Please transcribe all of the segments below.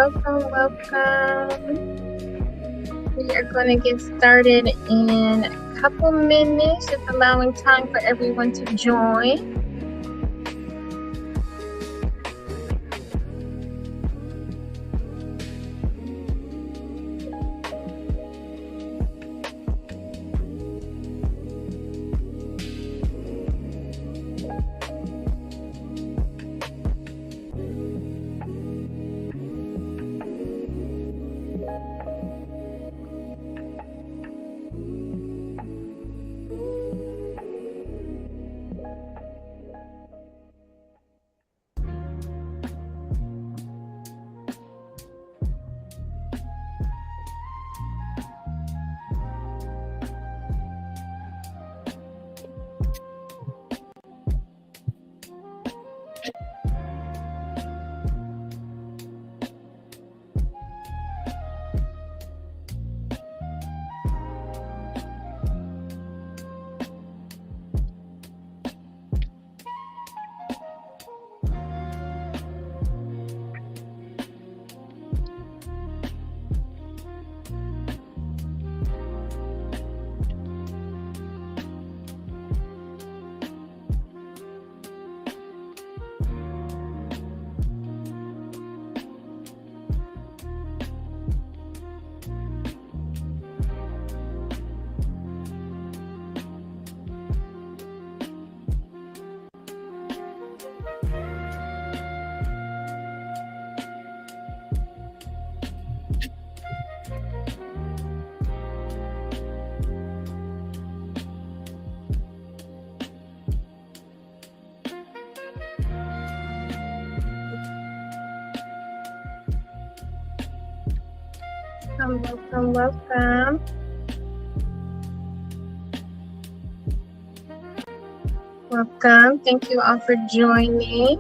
Welcome. We are going to get started in a couple minutes, just allowing time for everyone to join. Welcome. Welcome. Thank you all for joining.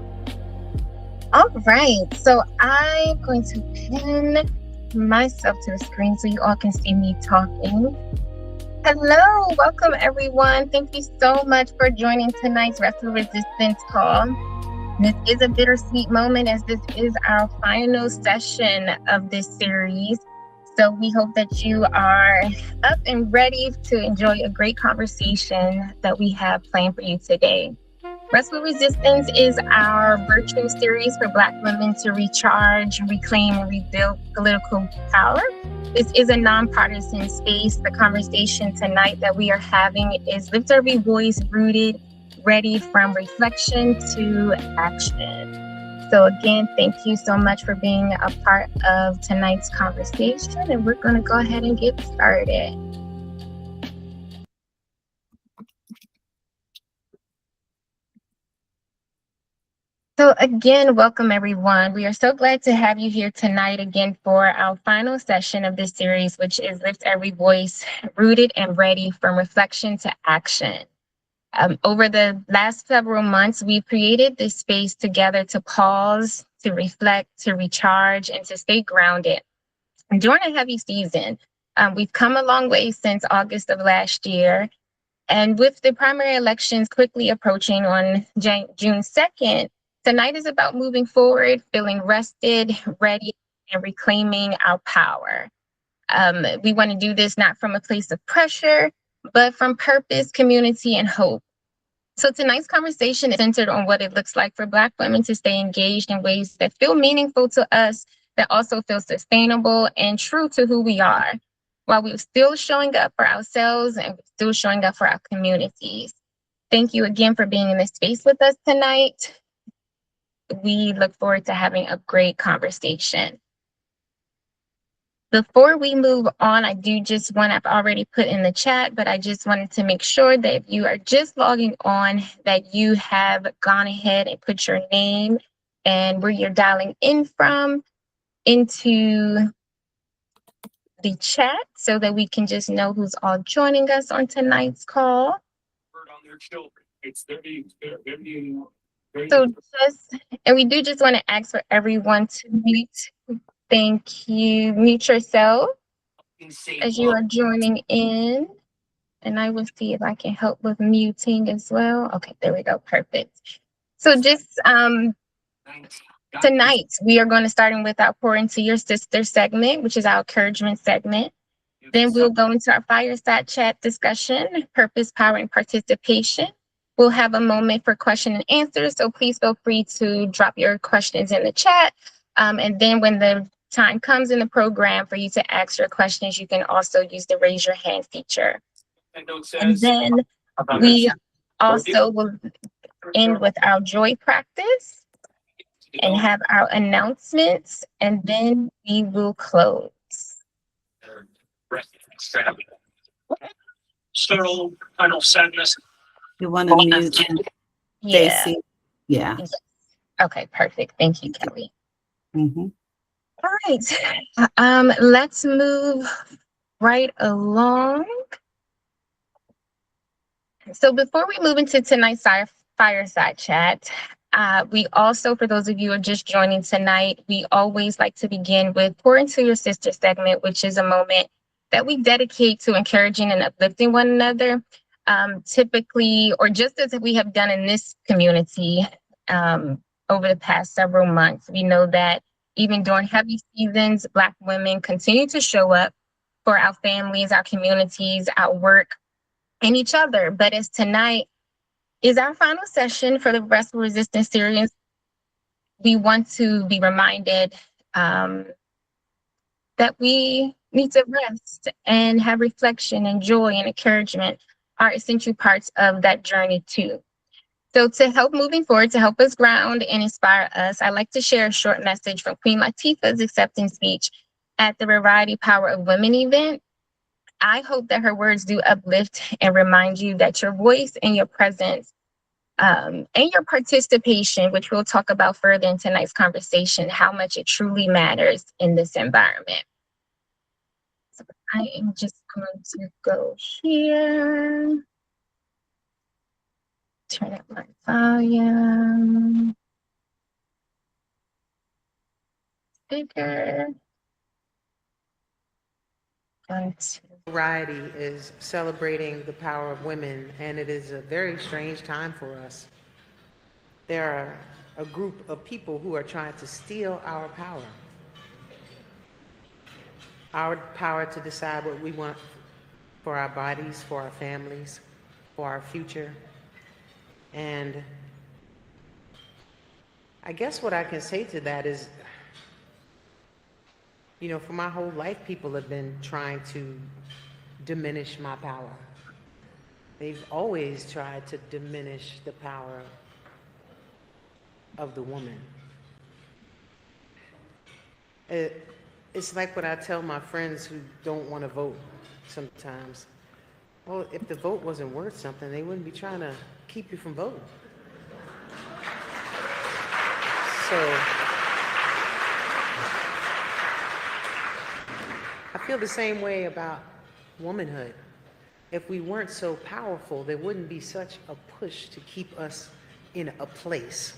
All right, so I'm going to pin myself to the screen so you all can see me talking. Hello, welcome everyone. Thank you so much for joining tonight's Restful Resistance call. This is a bittersweet moment as this is our final session of this series. So we hope that you are up and ready to enjoy a great conversation that we have planned for you today. Restful Resistance is our virtual series for Black women to recharge, reclaim, and rebuild political power. This is a nonpartisan space. The conversation tonight that we are having is Lift Every Voice, rooted, ready from reflection to action. So again, thank you so much for being a part of tonight's conversation, and we're going to go ahead and get started. So again, welcome everyone. We are so glad to have you here tonight again for our final session of this series, which is Lift Every Voice, rooted and ready from reflection to action. Over the last several months, we've created this space together to pause, to reflect, to recharge, and to stay grounded. During a heavy season, we've come a long way since August of last year. And with the primary elections quickly approaching on June 2nd, tonight is about moving forward, feeling rested, ready, and reclaiming our power. We want to do this not from a place of pressure, but from purpose, community, and hope. So tonight's conversation is centered on what it looks like for Black women to stay engaged in ways that feel meaningful to us, that also feel sustainable and true to who we are, while we're still showing up for ourselves and still showing up for our communities. Thank you again for being in this space with us tonight. We look forward to having a great conversation. Before we move on, I do just want, I've already put in the chat, but I just wanted to make sure that if you are just logging on, that you have gone ahead and put your name and where you're dialing in from into the chat so that we can just know who's all joining us on tonight's call. So and we do just want to ask for everyone to mute. Thank you. Mute yourself as you are joining in. And I will see if I can help with muting as well. Okay, there we go. Perfect. So just Tonight, we are going to start with our Pour Into Your Sister segment, which is our encouragement segment. Then we'll go into our fireside chat discussion, purpose, power, and participation. We'll have a moment for question and answers, so please feel free to drop your questions in the chat. And then when the time comes in the program for you to ask your questions, you can also use the raise your hand feature. And then we also will end with our joy practice and have our announcements, and then we will close. So, final sadness. You want to mute Stacy? Yeah. Yes. Okay, perfect. Thank you, Kellie. Mm-hmm. All right. Let's move right along. So before we move into tonight's fireside chat, we also, for those of you who are just joining tonight, we always like to begin with Pour Into Your Sister segment, which is a moment that we dedicate to encouraging and uplifting one another. Typically, or just as we have done in this community over the past several months, we know that even during heavy seasons, Black women continue to show up for our families, our communities, our work, and each other. But as tonight is our final session for the Restful Resistance series, we want to be reminded that we need to rest and have reflection and joy and encouragement are essential parts of that journey too. So to help moving forward, to help us ground and inspire us, I'd like to share a short message from Queen Latifah's acceptance speech at the Variety Power of Women event. I hope that her words do uplift and remind you that your voice and your presence and your participation, which we'll talk about further in tonight's conversation, how much it truly matters in this environment. So I am just going to go here. Turn up my volume. Bigger. Variety is celebrating the power of women, and it is a very strange time for us. There are a group of people who are trying to steal our power to decide what we want for our bodies, for our families, for our future. And I guess what I can say to that is, you know, for my whole life, people have been trying to diminish my power. They've always tried to diminish the power of the woman. It's like what I tell my friends who don't want to vote sometimes. Well, if the vote wasn't worth something, they wouldn't be trying to keep you from voting. So I feel the same way about womanhood. If we weren't so powerful, there wouldn't be such a push to keep us in a place.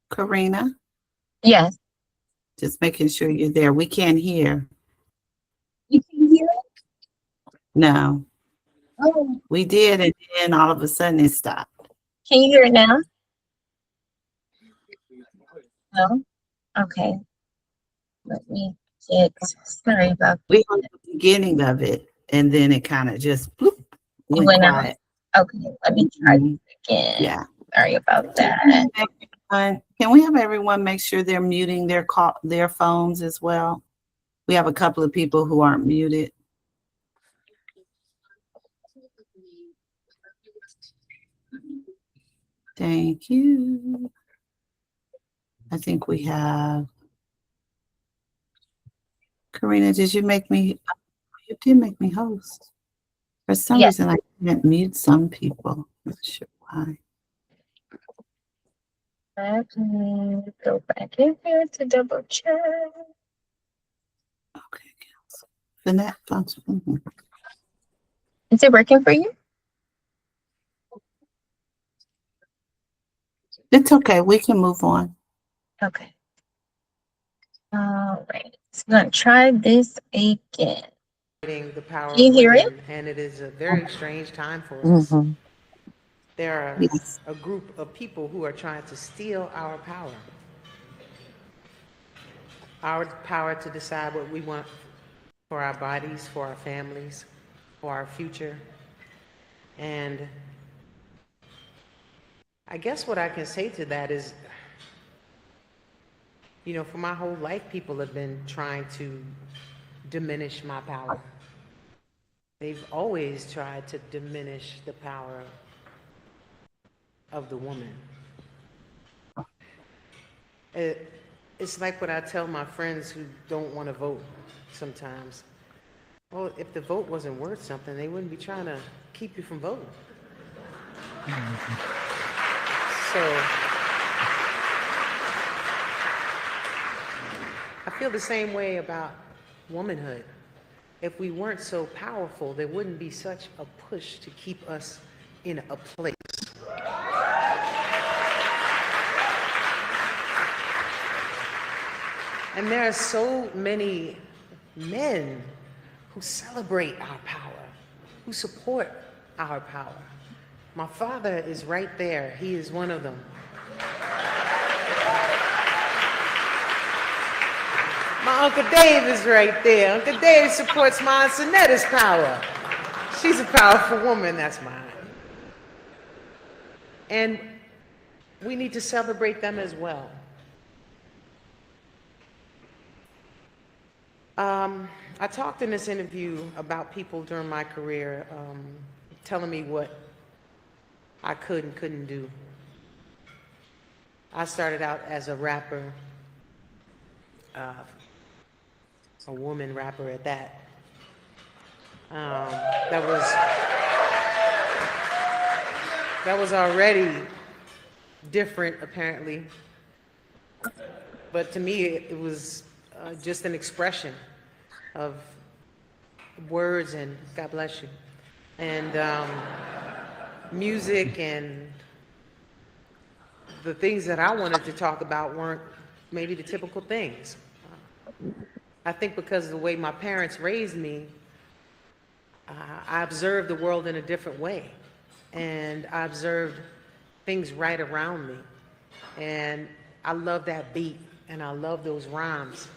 Karina? Yes. Just making sure you're there. We can't hear. You can hear it? No. Oh. We did, and then all of a sudden it stopped. Can you hear it now? No? Okay. Let me get, sorry about that. We heard the beginning of it, and then it kind of just bloop, went quiet. Okay, let me try this again. Yeah. Sorry about that. Can we have everyone make sure they're muting their phones as well? We have a couple of people who aren't muted. Thank you. I think we have. Karina, did you make me? You did make me host. For some reason, I can't mute some people. Not sure why. Let me go back in here to double check. Okay, cancel. The net function. Is it working for you? It's okay. We can move on. Okay. All right. So I'm going to try this again. The power Can you of hear it? women, and it is a very strange time for us. There are Yes. a group of people who are trying to steal our power to decide what we want for our bodies, for our families, for our future. And I guess what I can say to that is, you know, for my whole life, people have been trying to diminish my power. They've always tried to diminish the power of the woman. It's like what I tell my friends who don't want to vote sometimes. Well, if the vote wasn't worth something, they wouldn't be trying to keep you from voting. So I feel the same way about womanhood. If we weren't so powerful, there wouldn't be such a push to keep us in a place. And there are so many men who celebrate our power, who support our power. My father is right there. He is one of them. My Uncle Dave is right there. Uncle Dave supports my Aunt Sonetta's power. She's a powerful woman, that's mine. And we need to celebrate them as well. I talked in this interview about people during my career telling me what I could and couldn't do. I started out as a rapper, a woman rapper at that. That was already different, apparently. But to me, it was just an expression of words and God bless you, and music, and the things that I wanted to talk about weren't maybe the typical things. I think because of the way my parents raised me, I observed the world in a different way, and I observed things right around me, and I love that beat, and I love those rhymes,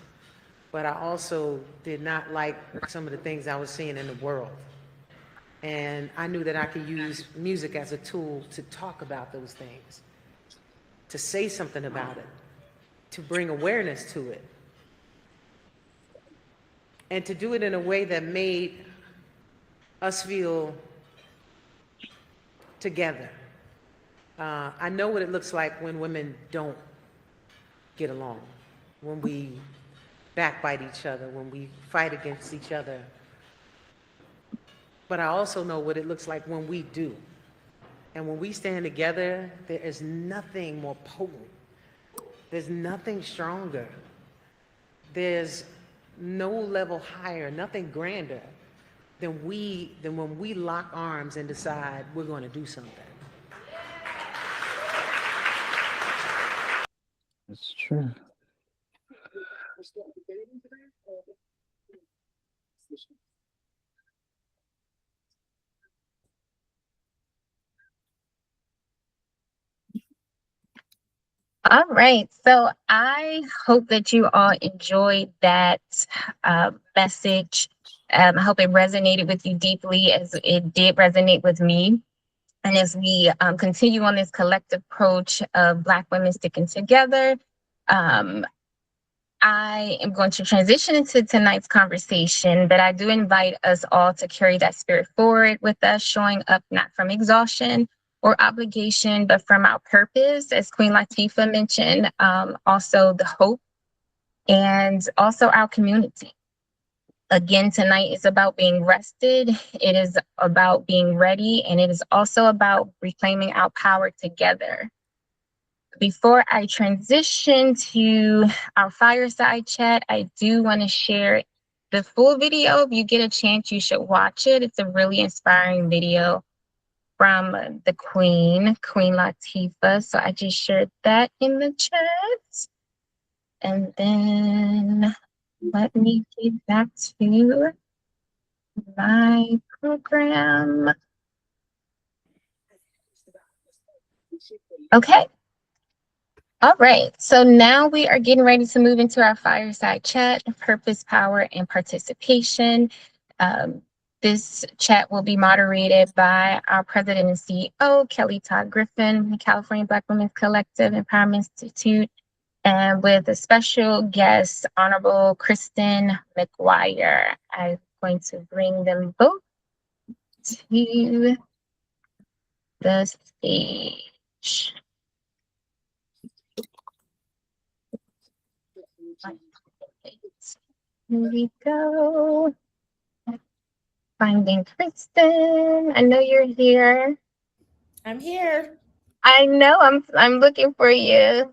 but I also did not like some of the things I was seeing in the world. And I knew that I could use music as a tool to talk about those things, to say something about it, to bring awareness to it, and to do it in a way that made us feel together. I know what it looks like when women don't get along, when we backbite each other, when we fight against each other. But I also know what it looks like when we do. And when we stand together, there is nothing more potent. There's nothing stronger. There's no level higher, nothing grander than when we lock arms and decide we're going to do something. That's true. All right. So I hope that you all enjoyed that message. I hope it resonated with you deeply as it did resonate with me. And as we continue on this collective approach of Black women sticking together, I am going to transition into tonight's conversation, but I do invite us all to carry that spirit forward with us, showing up not from exhaustion or obligation, but from our purpose, as Queen Latifah mentioned, also the hope, and also our community. Again, tonight is about being rested. It is about being ready, and it is also about reclaiming our power together. Before I transition to our fireside chat, I do want to share the full video. If you get a chance, you should watch it. It's a really inspiring video from the Queen Latifah. So I just shared that in the chat. And then let me get back to my program. Okay. All right. So now we are getting ready to move into our fireside chat, purpose, power, and participation. This chat will be moderated by our president and CEO, Kellie Todd Griffin, the California Black Women's Collective Empowerment Institute, and with a special guest, Honorable Kristin McGuire. I'm going to bring them both to the stage. Here we go. Finding Kristin. I know you're here. I'm here. I know. I'm looking for you.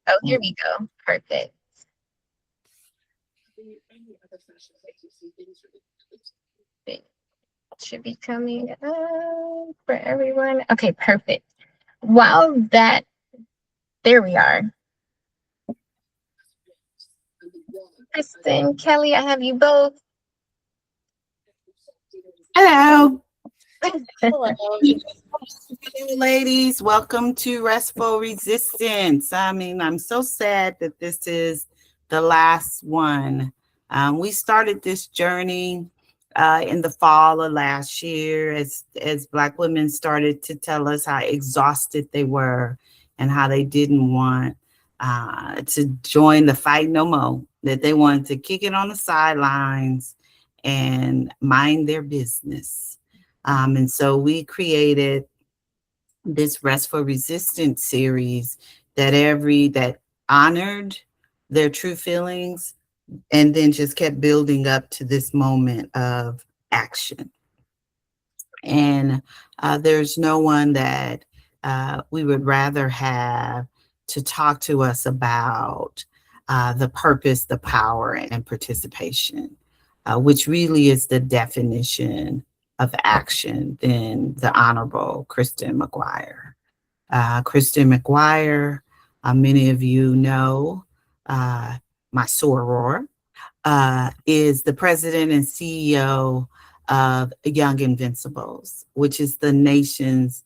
Oh, here we go. Perfect. It should be coming up for everyone. Okay, perfect. While that, there we are. Kristin, Kellie, I have you both. Hello. Hello. Hello, ladies. Welcome to Restful Resistance. I'm so sad that this is the last one. We started this journey in the fall of last year as Black women started to tell us how exhausted they were and how they didn't want to join the fight no more, that they wanted to kick it on the sidelines and mind their business. And so we created this Restful Resistance series that honored their true feelings and then just kept building up to this moment of action. And there's no one that we would rather have to talk to us about the purpose, the power, and participation, which really is the definition of action than the Honorable Kristin McGuire. Kristin McGuire, many of you know, my soror, is the president and CEO of Young Invincibles, which is the nation's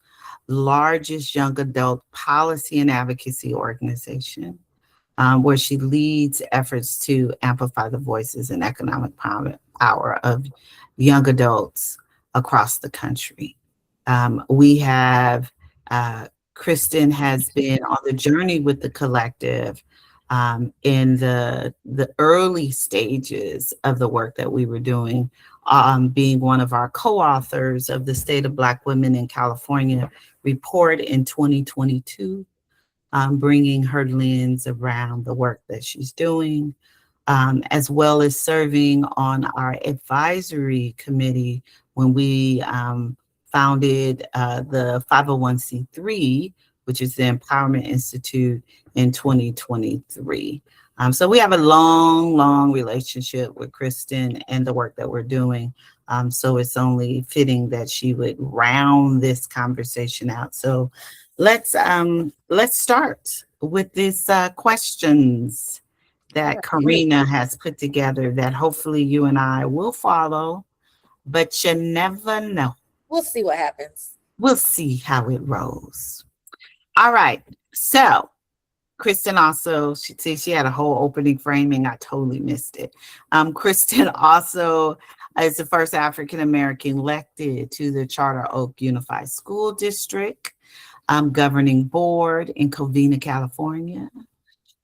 largest young adult policy and advocacy organization, where she leads efforts to amplify the voices and economic power of young adults across the country. We have, Kristin has been on the journey with the collective in the early stages of the work that we were doing, being one of our co-authors of the State of Black Women in California report in 2022, bringing her lens around the work that she's doing, as well as serving on our advisory committee when we founded the 501c3, which is the Empowerment Institute, in 2023. So we have a long relationship with Kristin and the work that we're doing. So it's only fitting that she would round this conversation out. So let's start with these questions that Karina has put together that hopefully you and I will follow, but you never know. We'll see what happens. We'll see how it rolls. All right. So Kristin also, she had a whole opening framing. I totally missed it. Kristin also is the first African-American elected to the Charter Oak Unified School District governing board in Covina, California,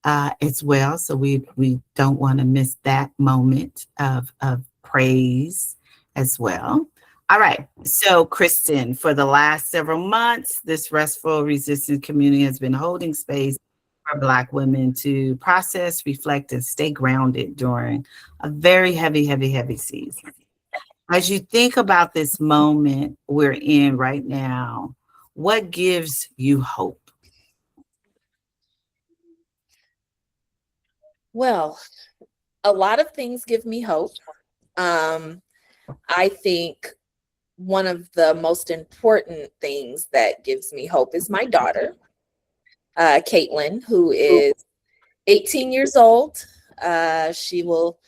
as well. So we don't want to miss that moment of praise as well. All right. So Kristin, for the last several months, this Restful Resistance community has been holding space for Black women to process, reflect, and stay grounded during a very heavy, heavy, heavy season. As you think about this moment we're in right now, what gives you hope? Well, a lot of things give me hope. I think one of the most important things that gives me hope is my daughter, Caitlin, who is 18 years old. She will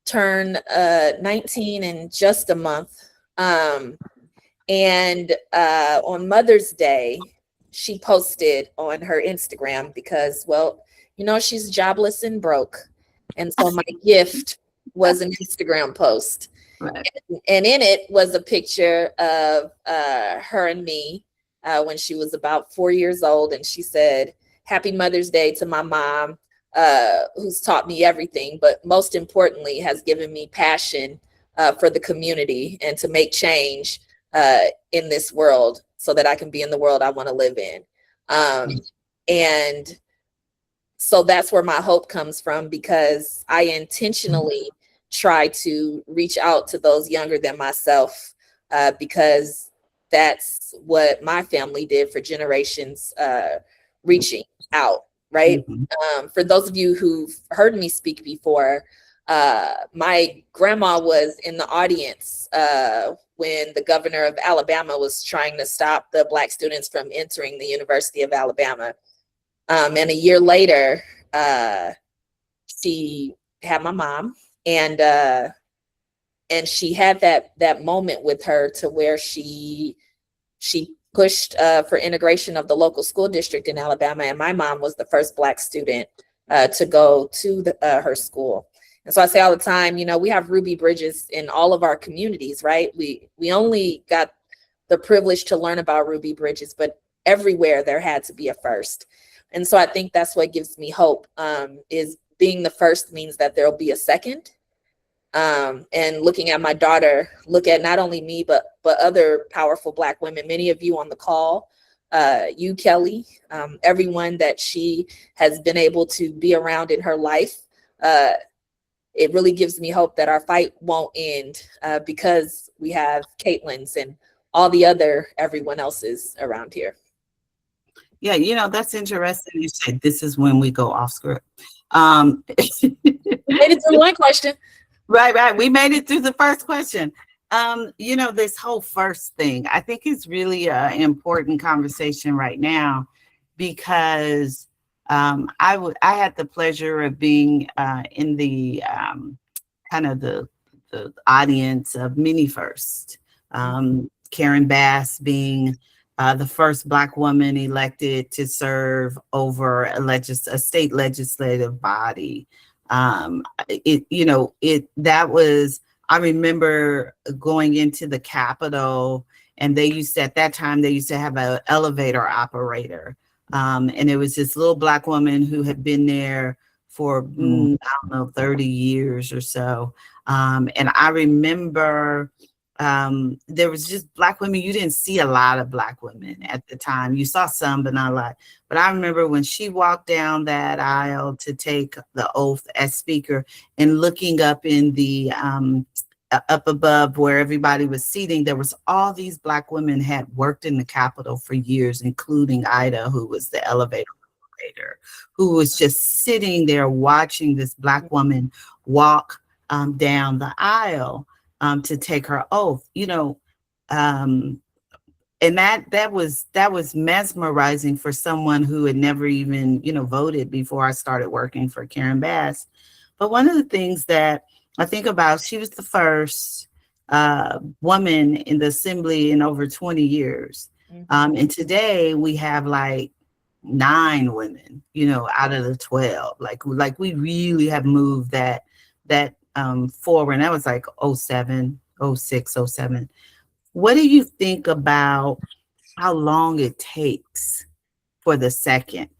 turn 19 in just a month. And on Mother's Day, she posted on her Instagram because, well, she's jobless and broke. And so my gift was an Instagram post. Right. And in it was a picture of her and me when she was about 4 years old. And she said, "Happy Mother's Day to my mom, who's taught me everything, but most importantly has given me passion for the community and to make change in this world so that I can be in the world I want to live in." And so that's where my hope comes from, because I intentionally try to reach out to those younger than myself, because that's what my family did for generations, reaching out, right? For those of you who've heard me speak before, my grandma was in the audience when the governor of Alabama was trying to stop the Black students from entering the University of Alabama. And a year later, she had my mom, and she had that moment with her to where she pushed for integration of the local school district in Alabama, and my mom was the first Black student to go to her school. And so I say all the time, we have Ruby Bridges in all of our communities, right? We only got the privilege to learn about Ruby Bridges, but everywhere there had to be a first. And so I think that's what gives me hope, is being the first means that there'll be a second. And looking at my daughter, look at not only me, but other powerful Black women, many of you on the call, you, Kellie, everyone that she has been able to be around in her life. It really gives me hope that our fight won't end because we have Caitlin's and all the other everyone else's around here. Yeah, that's interesting. You said this is when we go off script. Made it to one question. Right. We made it through the first question. This whole first thing, I think is really an important conversation right now, because I had the pleasure of being in the kind of the audience of many first. Karen Bass being the first Black woman elected to serve over a state legislative body. I remember going into the Capitol, and at that time they used to have an elevator operator. And it was this little Black woman who had been there for, 30 years or so. And I remember there was just Black women. You didn't see a lot of Black women at the time. You saw some, but not a lot. But I remember when she walked down that aisle to take the oath as speaker, and looking up in the up above where everybody was seating, there was all these Black women had worked in the Capitol for years, including Ida, who was the elevator operator, who was just sitting there watching this Black woman walk down the aisle to take her oath, and that was mesmerizing for someone who had never even, voted before I started working for Karen Bass. But one of the things that I think about, she was the first woman in the assembly in over 20 years. And today we have like 9 women, out of the 12. Like we really have moved that forward. And that was like 07, 06, 07. What do you think about how long it takes for the second,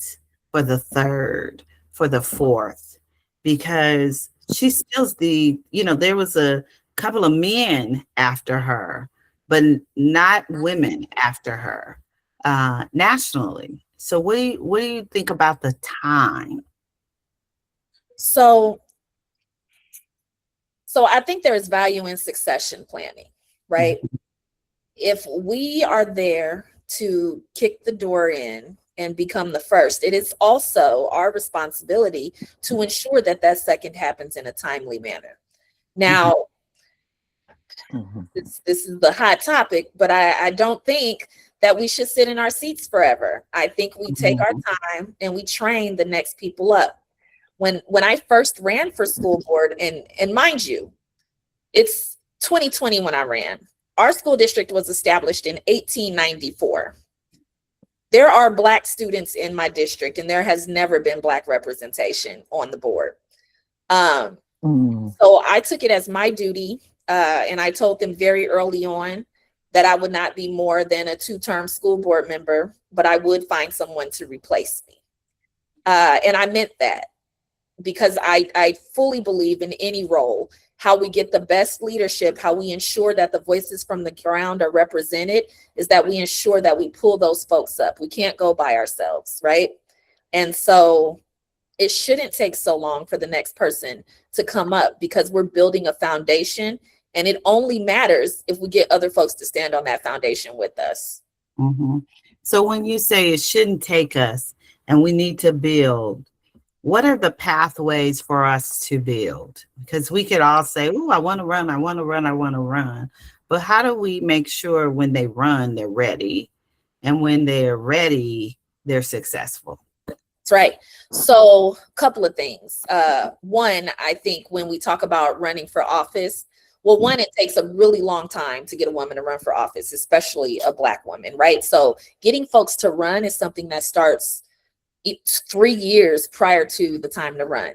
for the third, for the fourth? Because she's still there was a couple of men after her, but not women after her nationally. So what do you think about the time? So I think there is value in succession planning, right? If we are there to kick the door in and become the first, it is also our responsibility to ensure that that second happens in a timely manner. Now, this is the hot topic, but I don't think that we should sit in our seats forever. I think we take our time and we train the next people up. When I first ran for school board, and mind you, it's 2020 when I ran. Our school district was established in 1894. There are Black students in my district, and there has never been Black representation on the board. So I took it as my duty, and I told them very early on that I would not be more than a 2-term school board member, but I would find someone to replace me. And I meant that because I fully believe in any role. How we get the best leadership, how we ensure that the voices from the ground are represented, is that we ensure that we pull those folks up. We can't go by ourselves, right? And so it shouldn't take so long for the next person to come up, because we're building a foundation, and it only matters if we get other folks to stand on that foundation with us. So when you say it shouldn't take us and we need to build, what are the pathways for us to build? Because we could all say, oh, I want to run, I want to run, I want to run. But how do we make sure when they run, they're ready? And when they're ready, they're successful? That's right. So a couple of things. One, I think when we talk about running for office, well, one, it takes a really long time to get a woman to run for office, especially a Black woman, right? So getting folks to run is something that starts 3 years prior to the time to run.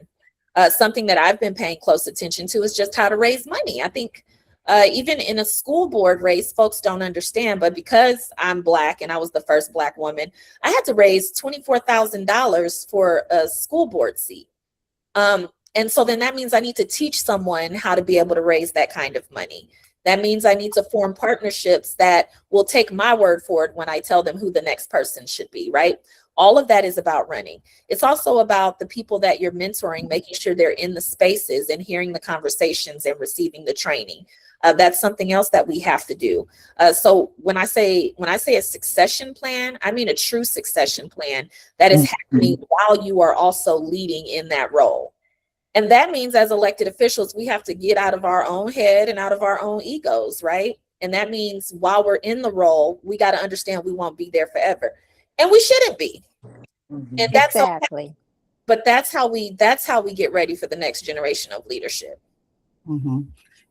Something that I've been paying close attention to is just how to raise money. I think even in a school board race, folks don't understand, but because I'm Black and I was the first Black woman, I had to raise $24,000 for a school board seat. And so then that means I need to teach someone how to be able to raise that kind of money. That means I need to form partnerships that will take my word for it when I tell them who the next person should be, right? All of that is about running. It's also about the people that you're mentoring, making sure they're in the spaces and hearing the conversations and receiving the training. That's something else that we have to do. So when I say a succession plan, I mean a true succession plan that is happening while you are also leading in that role. And that means as elected officials, we have to get out of our own head and out of our own egos, right? And that means while we're in the role, we got to understand we won't be there forever. And we shouldn't be. And that's exactly. Okay. But that's how we get ready for the next generation of leadership.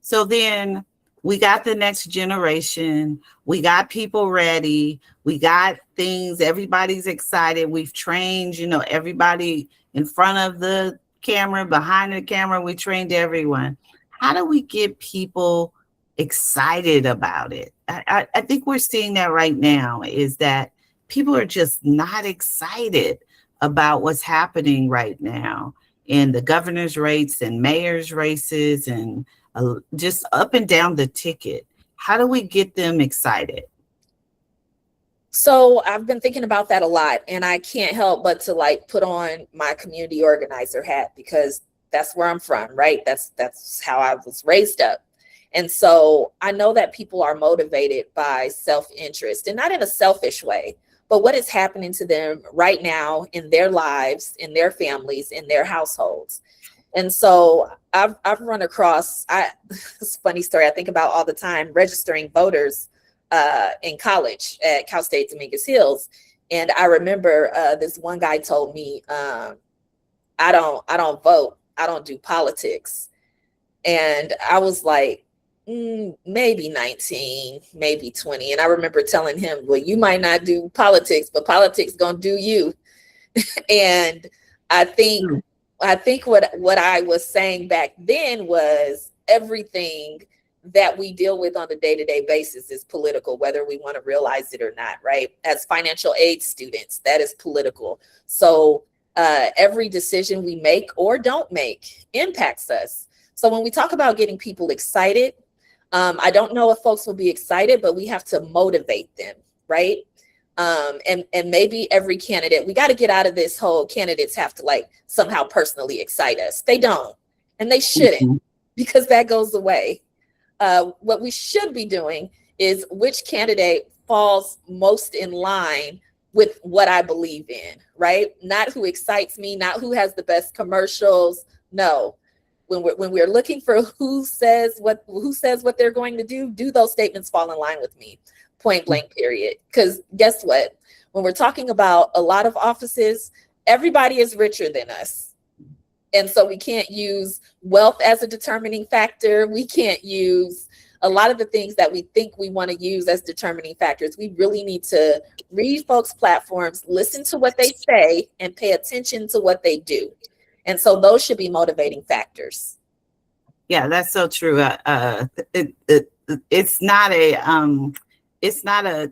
So then we got the next generation, we got people ready, we got things, everybody's excited, we've trained, everybody in front of the camera, behind the camera, we trained everyone. How do we get people excited about it? I think we're seeing that right now, is that people are just not excited about what's happening right now in the governor's race and mayor's races and just up and down the ticket. How do we get them excited? So I've been thinking about that a lot, and I can't help but to put on my community organizer hat, because that's where I'm from, right? That's how I was raised up. And so I know that people are motivated by self-interest, and not in a selfish way, but what is happening to them right now in their lives, in their families, in their households. And so I've run across, it's a funny story I think about all the time, registering voters in college at Cal State Dominguez Hills. And I remember this one guy told me, I don't vote, I don't do politics. And I was like, maybe 19, maybe 20. And I remember telling him, well, you might not do politics, but politics gonna do you. And I think what I was saying back then was everything that we deal with on a day-to-day basis is political, whether we want to realize it or not, right? As financial aid students, that is political. So every decision we make or don't make impacts us. So when we talk about getting people excited, I don't know if folks will be excited, but we have to motivate them, right? And maybe every candidate, we got to get out of this whole candidates have to like somehow personally excite us. They don't, and they shouldn't, because that goes away. What we should be doing is which candidate falls most in line with what I believe in, right? Not who excites me, not who has the best commercials. No, when we're looking for who says what they're going to do those statements fall in line with me? Point blank, period. Because guess what? When we're talking about a lot of offices, everybody is richer than us. And so we can't use wealth as a determining factor. We can't use a lot of the things that we think we want to use as determining factors. We really need to read folks' platforms, listen to what they say, and pay attention to what they do. And so those should be motivating factors. Yeah, that's so true. It's not a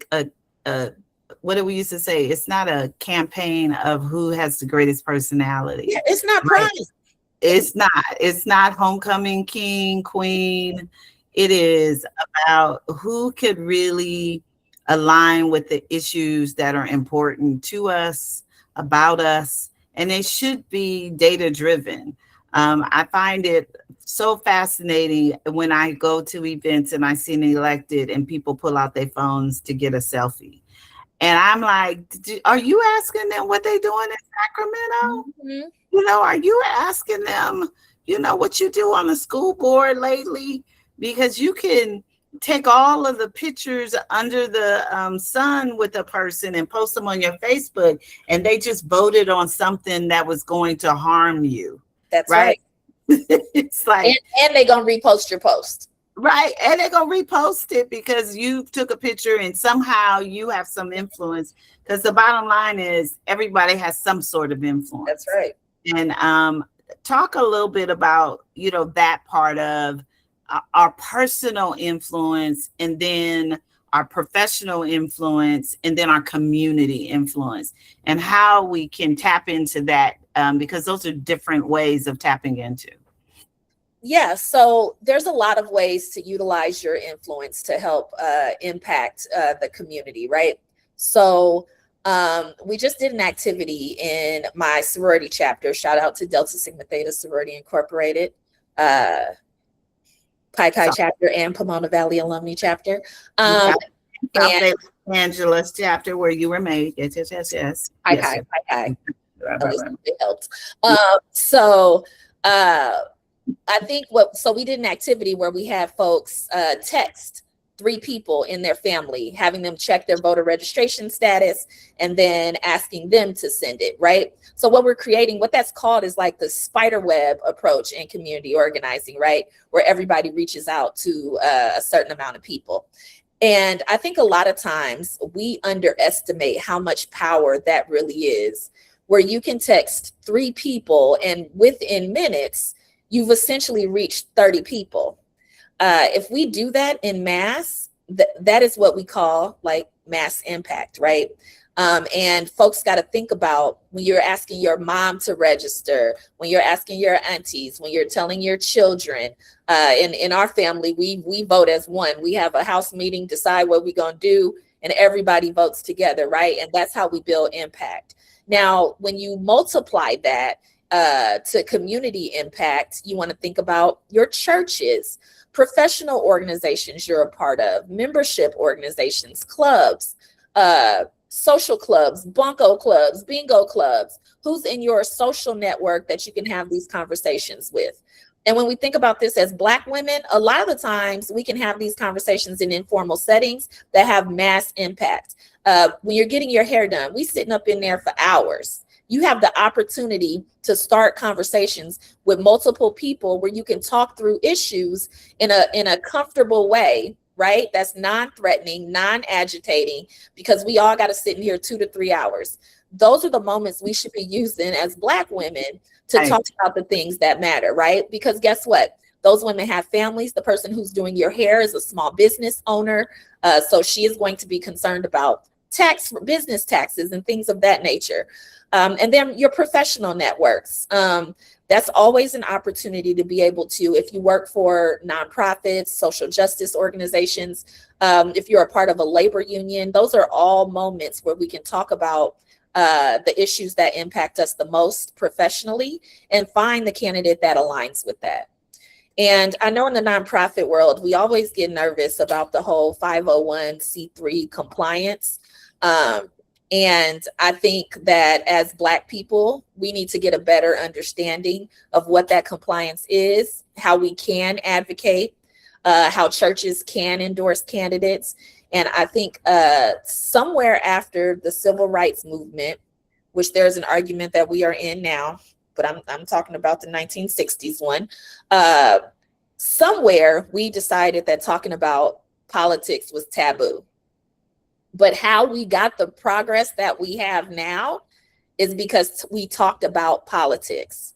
what do we used to say? It's not a campaign of who has the greatest personality. Yeah, it's not Right. prize. It's not homecoming king, queen. It is about who could really align with the issues that are important to us, about us, and they should be data driven. I find it so fascinating when I go to events and I see an elected and people pull out their phones to get a selfie. And I'm like, are you asking them what they're doing in Sacramento? Mhm. You know, are you asking them, what you do on the school board lately? Because you can take all of the pictures under the sun with a person and post them on your Facebook, and they just voted on something that was going to harm you. That's Right. right. It's like, And they're going to repost your post. right. And they're going to repost it because you took a picture and somehow you have some influence. Because the bottom line is everybody has some sort of influence. That's right. And talk a little bit about, that part of our personal influence, and then our professional influence, and then our community influence, and how we can tap into that, because those are different ways of tapping into. Yeah, so there's a lot of ways to utilize your influence to help impact the community, right? So we just did an activity in my sorority chapter. Shout out to Delta Sigma Theta Sorority Incorporated, Pi Chi chapter, and Pomona Valley Alumni chapter. South And Los Angeles chapter where you were made. Yes. Pi Yes, Chi, yes. Pi Chi. Right. At least it helped. So I think so we did an activity where we had folks text 3 people in their family, having them check their voter registration status, and then asking them to send it, right? So what we're creating, what that's called is like the spider web approach in community organizing, right? Where everybody reaches out to a certain amount of people. And I think a lot of times we underestimate how much power that really is, where you can text 3 people and within minutes, you've essentially reached 30 people. If we do that in mass, that is what we call like mass impact, right? And folks got to think about when you're asking your mom to register, when you're asking your aunties, when you're telling your children. In our family, we vote as one. We have a house meeting, decide what we're going to do, and everybody votes together, right? And that's how we build impact. Now, when you multiply that to community impact, you want to think about your churches, professional organizations you're a part of, membership organizations, clubs, social clubs, bunco clubs, bingo clubs, who's in your social network that you can have these conversations with. And when we think about this as Black women, a lot of the times we can have these conversations in informal settings that have mass impact. When you're getting your hair done, we sitting up in there for hours. You have the opportunity to start conversations with multiple people where you can talk through issues in a comfortable way, right? That's non-threatening, non-agitating, because we all got to sit in here 2 to 3 hours. Those are the moments we should be using as Black women to talk about the things that matter, right? Because guess what? Those women have families. The person who's doing your hair is a small business owner. So she is going to be concerned about business taxes and things of that nature. And then your professional networks. that's always an opportunity to be able to, if you work for nonprofits, social justice organizations, if you're a part of a labor union, those are all moments where we can talk about the issues that impact us the most professionally and find the candidate that aligns with that. And I know in the nonprofit world, we always get nervous about the whole 501c3 compliance. And I think that as Black people, we need to get a better understanding of what that compliance is, how we can advocate, how churches can endorse candidates. And I think somewhere after the civil rights movement, which there's an argument that we are in now, but I'm talking about the 1960s one, somewhere we decided that talking about politics was taboo. But how we got the progress that we have now is because we talked about politics.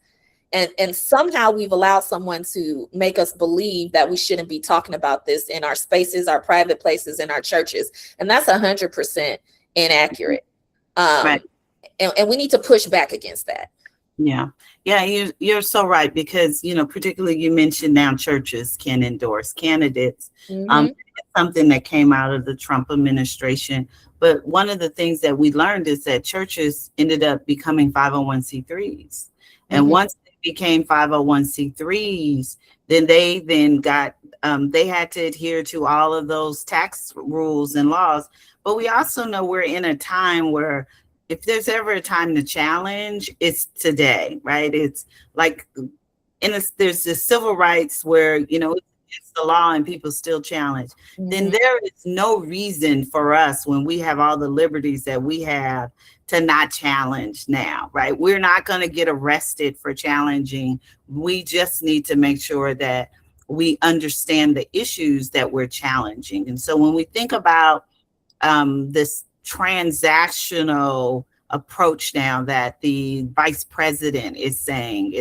And somehow we've allowed someone to make us believe that we shouldn't be talking about this in our spaces, our private places, in our churches. And that's 100% inaccurate. Right. And we need to push back against that. Yeah. You're so right, because, particularly you mentioned now churches can endorse candidates. Something that came out of the Trump administration. But one of the things that we learned is that churches ended up becoming 501c3s. And once they became 501c3s, then they got, they had to adhere to all of those tax rules and laws. But we also know we're in a time where if there's ever a time to challenge, it's today, right? It's like, there's this civil rights where, it's the law and people still challenge. Then there is no reason for us, when we have all the liberties that we have, to not challenge now, right? We're not going to get arrested for challenging. We just need to make sure that we understand the issues that we're challenging. And so when we think about this transactional approach now that the vice president is saying,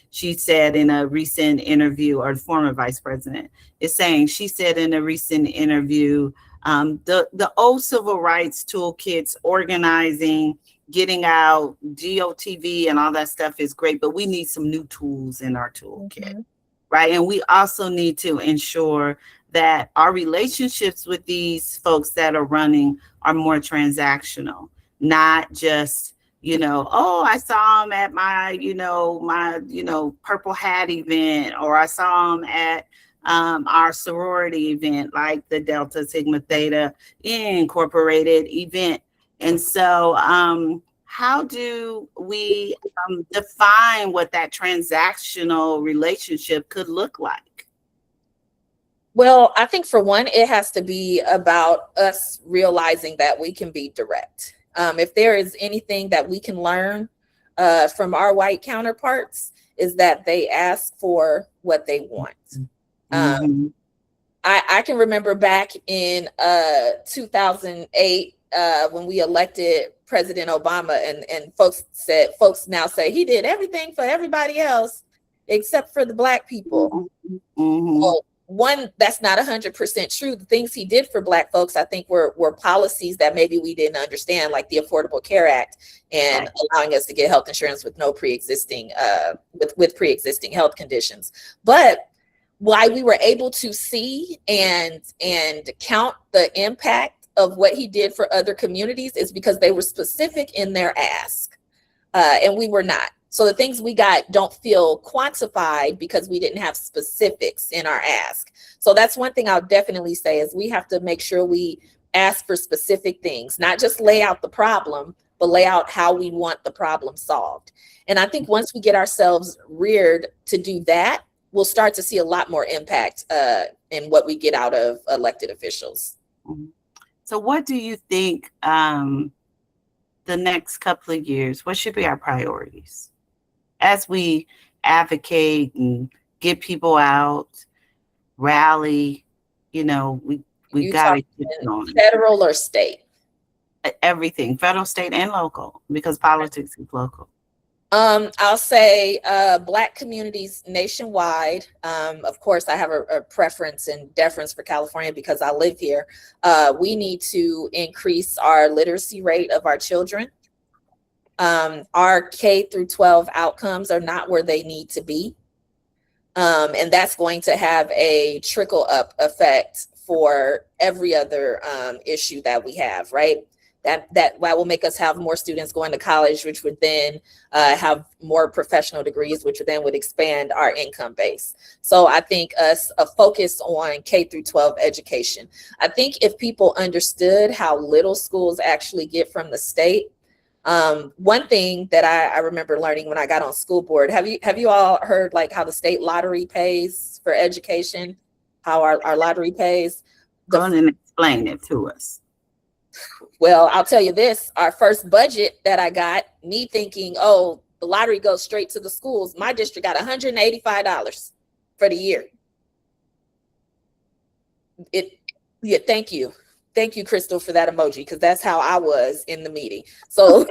she said in a recent interview, or the former vice president is saying, she said in a recent interview, the old civil rights toolkits, organizing, getting out, GOTV and all that stuff is great, but we need some new tools in our toolkit, right? And we also need to ensure that our relationships with these folks that are running are more transactional, not just, oh, I saw him at my Purple Hat event, or I saw him at our sorority event, like the Delta Sigma Theta Incorporated event. And so how do we define what that transactional relationship could look like? Well, I think for one, it has to be about us realizing that we can be direct. If there is anything that we can learn from our white counterparts, is that they ask for what they want. I can remember back in 2008 when we elected President Obama, and folks now say he did everything for everybody else except for the Black people. Well, one, that's not 100% true. The things he did for Black folks, I think, were policies that maybe we didn't understand, like the Affordable Care Act and allowing us to get health insurance with no pre-existing with pre-existing health conditions. But why we were able to see and count the impact of what he did for other communities is because they were specific in their ask, and we were not. So the things we got don't feel quantified because we didn't have specifics in our ask. So that's one thing I'll definitely say, is we have to make sure we ask for specific things, not just lay out the problem, but lay out how we want the problem solved. And I think once we get ourselves reared to do that, we'll start to see a lot more impact in what we get out of elected officials. So what do you think the next couple of years, what should be our priorities as we advocate and get people out, rally? We got to get on federal or state? Everything, federal, state, and local, because politics is local. I'll say Black communities nationwide. Of course, I have a preference and deference for California because I live here. We need to increase our literacy rate of our children. Our K through 12 outcomes are not where they need to be. And that's going to have a trickle up effect for every other issue that we have, right? That will make us have more students going to college, which would then have more professional degrees, which then would expand our income base. So I think a focus on K through 12 education. I think if people understood how little schools actually get from the state, one thing that I remember learning when I got on school board, have you all heard like how the state lottery pays for education, how our lottery pays? Go on and explain it to us. Well, I'll tell you this, our first budget that I got, me thinking, oh, the lottery goes straight to the schools. My district got $185 for the year. Yeah, thank you. Thank you, Crystal, for that emoji, because that's how I was in the meeting. So,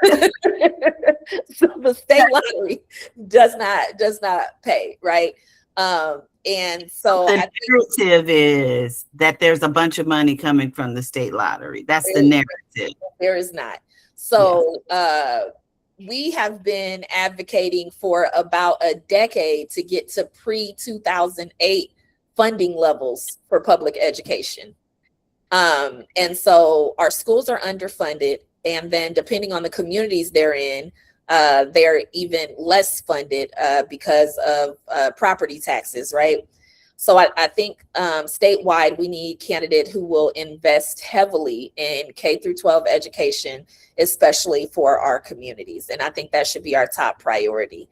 so the state lottery does not pay, right? And so the narrative is that there's a bunch of money coming from the state lottery. That's the narrative. There is not. So we have been advocating for about a decade to get to pre-2008 funding levels for public education. And so our schools are underfunded, and then depending on the communities they're in, they're even less funded because of property taxes, right? So I think statewide, we need candidates who will invest heavily in K through 12 education, especially for our communities. And I think that should be our top priority.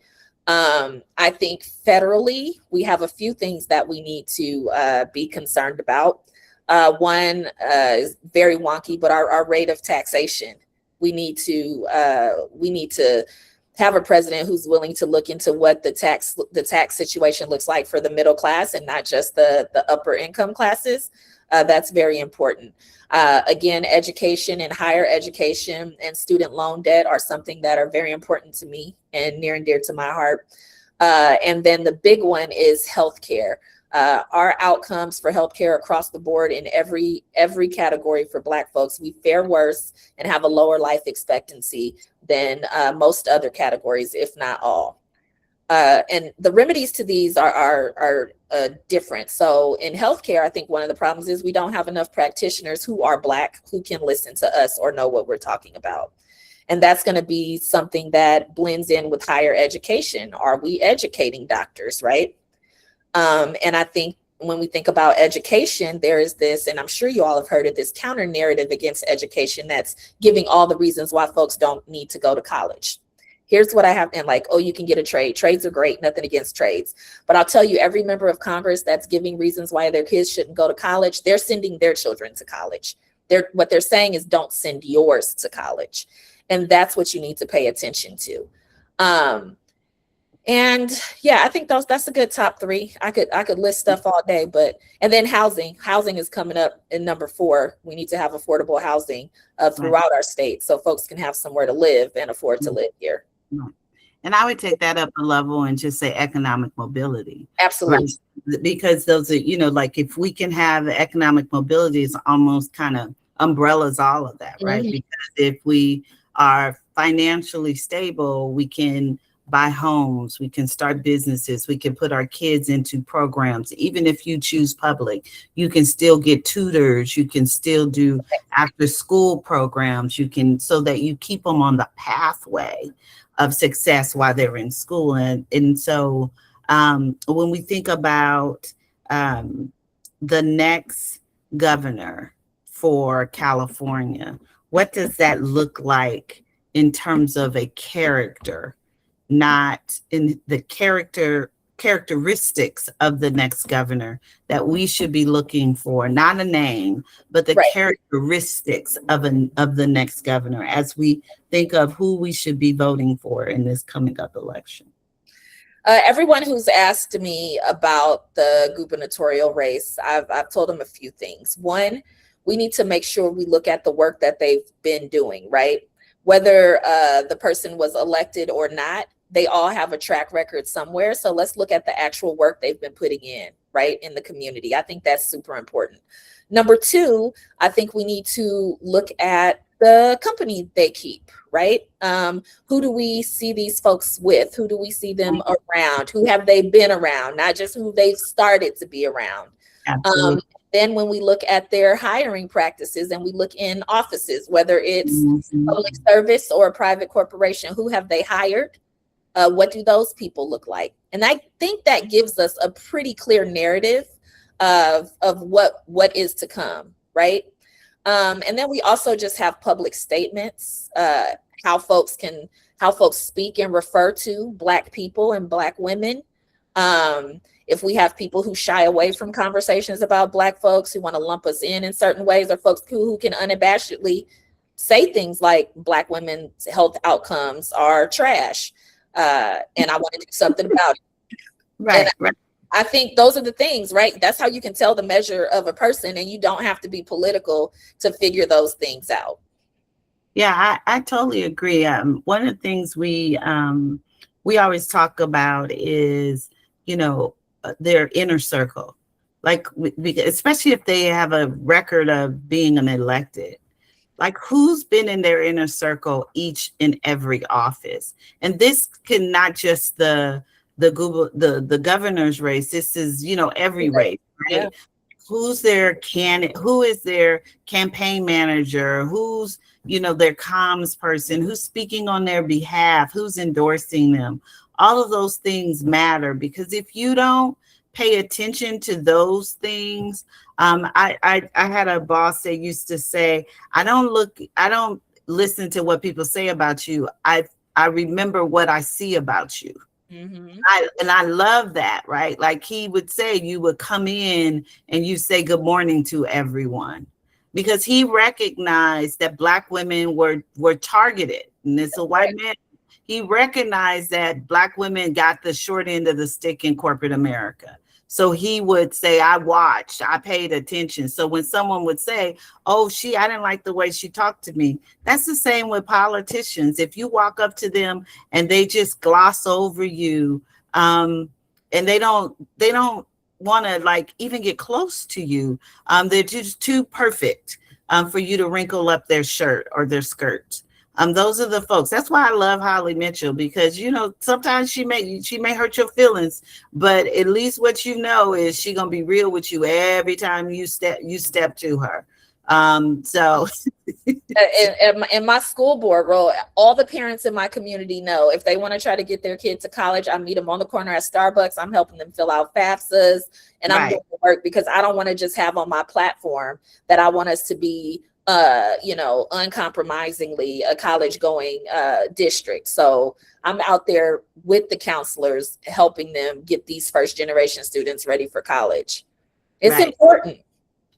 I think federally, we have a few things that we need to be concerned about. One is very wonky, but our rate of taxation. We need to have a president who's willing to look into what the tax situation looks like for the middle class and not just the upper income classes. That's very important. Again, education and higher education and student loan debt are something that are very important to me and near and dear to my heart. And then the big one is healthcare. Our outcomes for healthcare across the board in every category for Black folks, we fare worse and have a lower life expectancy than most other categories, if not all. And the remedies to these are different. So in healthcare, I think one of the problems is we don't have enough practitioners who are Black who can listen to us or know what we're talking about. And that's going to be something that blends in with higher education. Are we educating doctors, right? And I think when we think about education, there is this, and I'm sure you all have heard of this counter narrative against education that's giving all the reasons why folks don't need to go to college. Here's what I have, and like, oh, you can get a trade. Trades are great, nothing against trades. But I'll tell you, every member of Congress that's giving reasons why their kids shouldn't go to college, they're sending their children to college. What they're saying is don't send yours to college. And that's what you need to pay attention to. And yeah, I think that's a good top three. I could list stuff all day, and then housing is coming up in number 4. We need to have affordable housing throughout our state so folks can have somewhere to live and afford to live here. And I would take that up a level and just say economic mobility. Absolutely. Right? Because those are, like if we can have economic mobility, it's almost kind of umbrellas all of that, right? Mm-hmm. Because if we are financially stable, we can buy homes, we can start businesses, we can put our kids into programs. Even if you choose public, you can still get tutors, you can still do after school programs, so that you keep them on the pathway of success while they're in school. And so when we think about the next governor for California, what does that look like in terms of a character? Not in the characteristics of the next governor that we should be looking for, not a name, but the characteristics of the next governor as we think of who we should be voting for in this coming up election. Everyone who's asked me about the gubernatorial race, I've told them a few things. One, we need to make sure we look at the work that they've been doing, right? Whether the person was elected or not, they all have a track record somewhere. So let's look at the actual work they've been putting in, right, in the community. I think that's super important. Number 2, I think we need to look at the company they keep, right? Who do we see these folks with? Who do we see them around? Who have they been around? Not just who they've started to be around. Absolutely. Then when we look at their hiring practices and we look in offices, whether it's public service or a private corporation, who have they hired? What do those people look like? And I think that gives us a pretty clear narrative of what is to come, right? And then we also just have public statements, how folks speak and refer to Black people and Black women. If we have people who shy away from conversations about Black folks, who want to lump us in certain ways, or folks who can unabashedly say things like Black women's health outcomes are trash, and I want to do something about it. Right. I think those are the things, right? That's how you can tell the measure of a person, and you don't have to be political to figure those things out. Yeah, I totally agree. One of the things we always talk about is, their inner circle, like especially if they have a record of being an elected, like who's been in their inner circle each and every office. And this can not just the governor's race. This is, every race, right? Yeah. Who's their candidate? Who is their campaign manager? Who's, their comms person? Who's speaking on their behalf? Who's endorsing them? All of those things matter, because if you don't pay attention to those things, I had a boss that used to say, I don't listen to what people say about you. I remember what I see about you. Mm-hmm. I love that, right? Like he would say, you would come in and you say good morning to everyone, because he recognized that Black women were targeted, and it's a white man. He recognized that Black women got the short end of the stick in corporate America. So he would say, I watched, I paid attention. So when someone would say, oh, I didn't like the way she talked to me. That's the same with politicians. If you walk up to them and they just gloss over you, and they don't want to like even get close to you, they're just too perfect for you to wrinkle up their shirt or their skirt. Those are the folks. That's why I love Holly Mitchell, because sometimes she may hurt your feelings, but at least what is she gonna be real with you every time you step to her. So in my school board role, all the parents in my community know if they want to try to get their kid to college, I meet them on the corner at Starbucks. I'm helping them fill out FAFSAs, and I'm doing the work, because I don't want to just have on my platform that I want us to be uncompromisingly a college going district. So I'm out there with the counselors, helping them get these first generation students ready for college. It's important.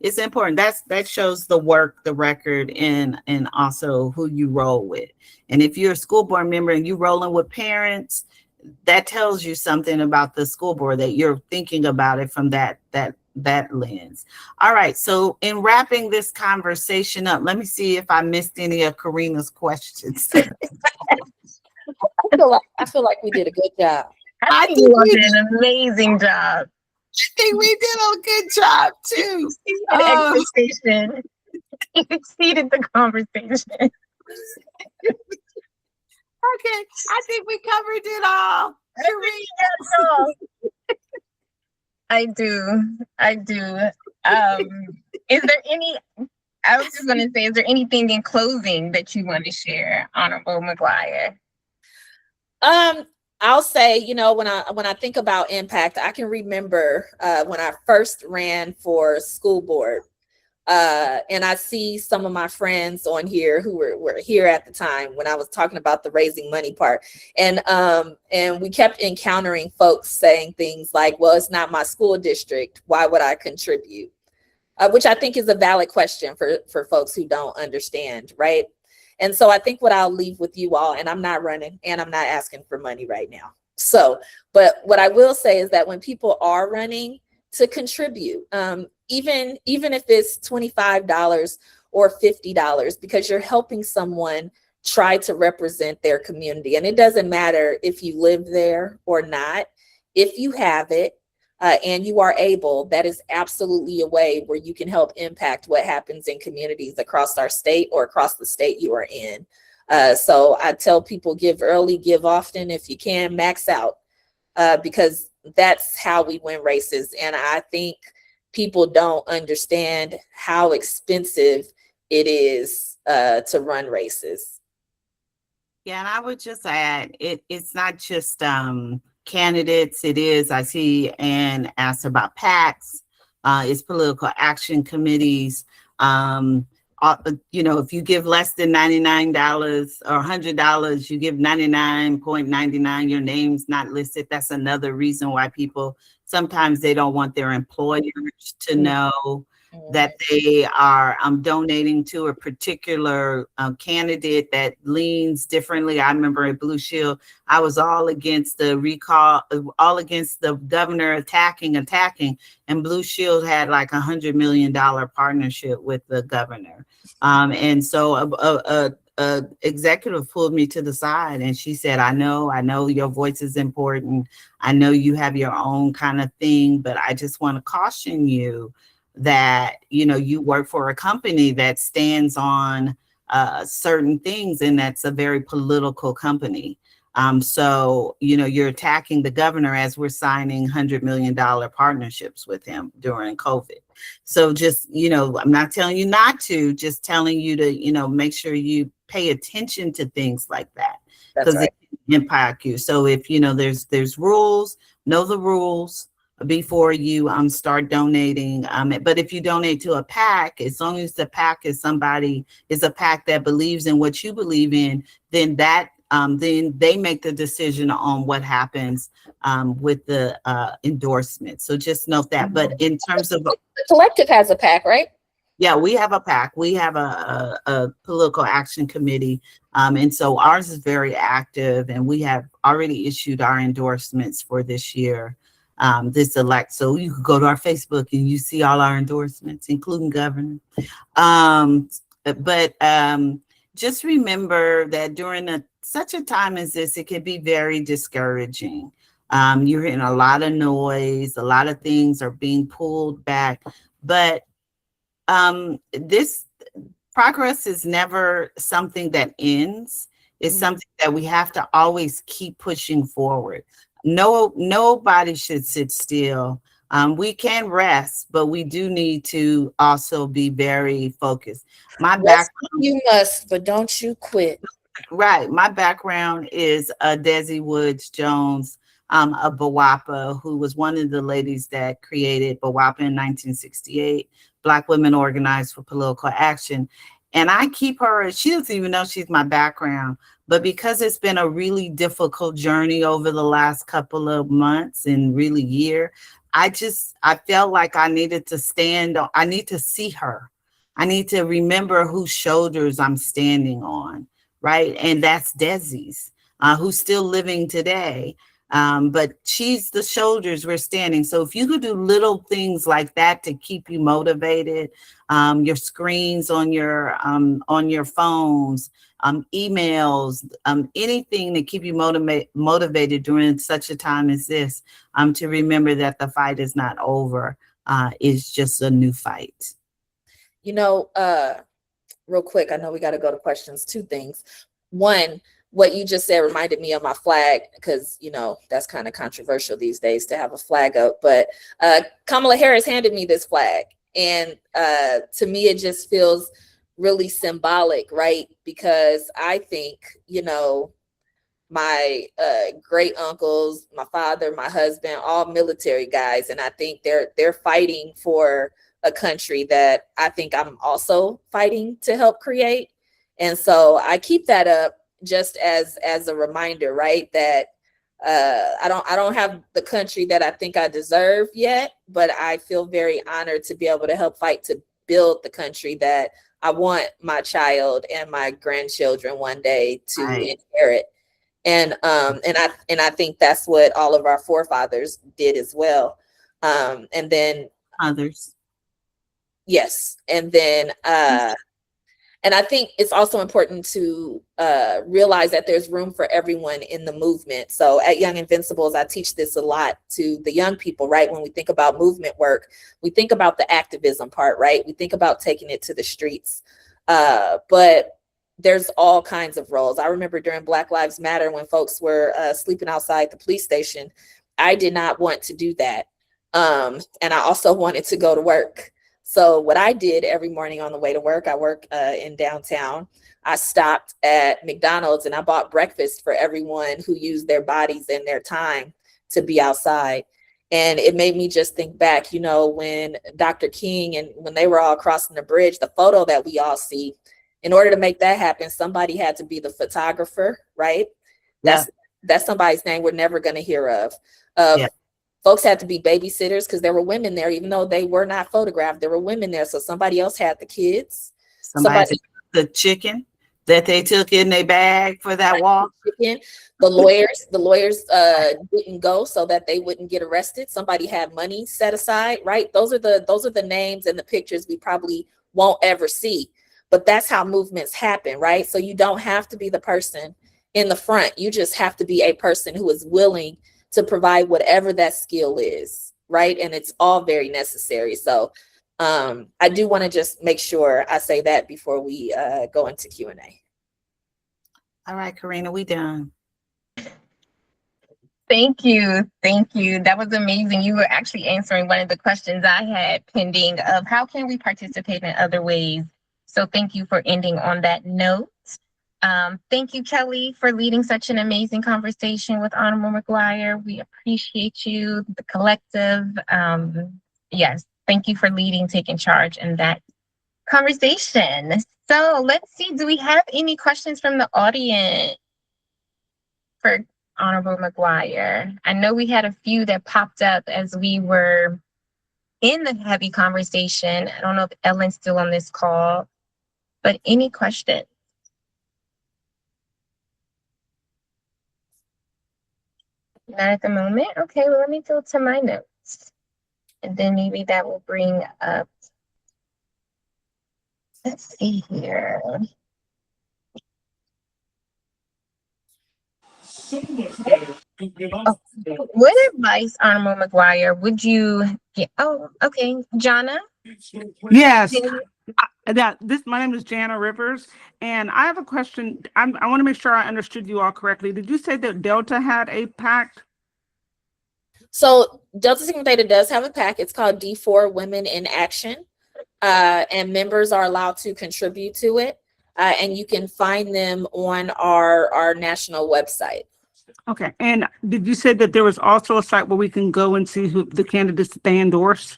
It's important. That shows the work, the record, and also who you roll with. And if you're a school board member and you rolling with parents, that tells you something about the school board, that you're thinking about it from that lens. All right. So in wrapping this conversation up, let me see if I missed any of Karina's questions. I feel like we did a good job. I think you did an amazing job. I think we did a good job too. Expectation. You exceeded the conversation. Okay, I think we covered it all. I do. Is there anything in closing that you want to share, Honorable McGuire? I'll say, when I think about impact, I can remember when I first ran for school board, and I see some of my friends on here who were here at the time when I was talking about the raising money part, and we kept encountering folks saying things like, well, it's not my school district, why would I contribute? Which I think is a valid question for folks who don't understand, right? And so I think what I'll leave with you all, and I'm not running and I'm not asking for money right now. But what I will say is that when people are running, to contribute, even if it's $25 or $50, because you're helping someone try to represent their community. And it doesn't matter if you live there or not. If you have it, and you are able, that is absolutely a way where you can help impact what happens in communities across our state or across the state you are in. So I tell people, give early, give often. If you can, max out, because that's how we win races. And I think people don't understand how expensive it is to run races. Yeah, and I would just add, it's not just candidates. It is, I see, and asked about PACs, it's political action committees. If you give less than $99 or $100, you give 99.99, your name's not listed. That's another reason why people, sometimes they don't want their employers to know that they are donating to a particular candidate that leans differently. I remember at Blue Shield, I was all against the recall, all against the governor attacking, and Blue Shield had like $100 million partnership with the governor. And so a executive pulled me to the side and she said, I know your voice is important. I know you have your own kind of thing, but I just want to caution you that, you work for a company that stands on certain things, and that's a very political company. So, you're attacking the governor as we're signing $100 million partnerships with him during COVID. So just, I'm not telling you not to, just telling you to, make sure you pay attention to things like that, because it can impact you. So if, there's rules, know the rules before you start donating. But if you donate to a PAC, as long as the PAC is a PAC that believes in what you believe in, then then they make the decision on what happens with the endorsement. So just note that. But in terms of the collective has a PAC, right? Yeah, we have a PAC. We have a political action committee. And so ours is very active, and we have already issued our endorsements for this year. This elect, so you could go to our Facebook and you see all our endorsements, including governor. But just remember that during such a time as this, it can be very discouraging. You're hearing a lot of noise, a lot of things are being pulled back, but this progress is never something that ends. It's something that we have to always keep pushing forward. Nobody should sit still. We can rest, but we do need to also be very focused. You must, but don't you quit. Right. My background is Desi Woods Jones of BWAPA, who was one of the ladies that created BWAPA in 1968, Black Women Organized for Political Action. And I keep her, she doesn't even know she's my background, but because it's been a really difficult journey over the last couple of months and really year, I felt like I needed to I need to see her. I need to remember whose shoulders I'm standing on, right? And that's Desi's, who's still living today. But she's the shoulders we're standing. So if you could do little things like that to keep you motivated, your screens on your phones, emails, anything to keep you motivated during such a time as this, to remember that the fight is not over, is just a new fight. Real quick, I know we got to go to questions. Two things. One, what you just said reminded me of my flag, because, that's kind of controversial these days to have a flag up. But Kamala Harris handed me this flag. And to me, it just feels really symbolic, right? Because I think, my great uncles, my father, my husband, all military guys. And I think they're fighting for a country that I think I'm also fighting to help create. And so I keep that up just as a reminder, right? That I don't have the country that I think I deserve yet, but I feel very honored to be able to help fight to build the country that I want my child and my grandchildren one day to inherit. And I think that's what all of our forefathers did as well. And then others. Yes. And then And I think it's also important to realize that there's room for everyone in the movement. So at Young Invincibles, I teach this a lot to the young people, right? When we think about movement work, we think about the activism part, right? We think about taking it to the streets. But there's all kinds of roles. I remember during Black Lives Matter, when folks were sleeping outside the police station, I did not want to do that. And I also wanted to go to work. So what I did every morning on the way to work, I work in downtown. I stopped at McDonald's and I bought breakfast for everyone who used their bodies and their time to be outside. And it made me just think back, you know, when Dr. King and when they were all crossing the bridge, the photo that we all see, in order to make that happen, somebody had to be the photographer, right? That's somebody's name we're never going to hear of. Folks had to be babysitters because there were women there, even though they were not photographed. There were women there, so somebody else had the kids. Somebody the chicken that they took in their bag for that walk. The lawyers didn't go so that they wouldn't get arrested. Somebody had money set aside, right? Those are the names and the pictures we probably won't ever see. But that's how movements happen, right? So you don't have to be the person in the front. You just have to be a person who is willing to provide whatever that skill is, right? And it's all very necessary. So I do want to just make sure I say that before we go into Q&A. All right, Karina, we done. Thank you. Thank you. That was amazing. You were actually answering one of the questions I had pending of how can we participate in other ways. So thank you for ending on that note. Thank you, Kellie, for leading such an amazing conversation with Honorable McGuire. We appreciate you, the collective. Yes, thank you for leading, taking charge in that conversation. So let's see, do we have any questions from the audience for Honorable McGuire? I know we had a few that popped up as we were in the heavy conversation. I don't know if Ellen's still on this call, but any questions? Not at the moment. Okay, well, let me go to my notes. And then maybe that will bring up, let's see here. Oh, what advice, Honorable McGuire, would you get? Oh, okay, Jana? Yes. My name is Jana Rivers, and I have a question. I want to make sure I understood you all correctly. Did you say that Delta had a pact? So Delta Sigma Theta does have a pack. It's called D4 Women in Action, and members are allowed to contribute to it. And you can find them on our national website. Okay. And did you say that there was also a site where we can go and see who the candidates they endorse?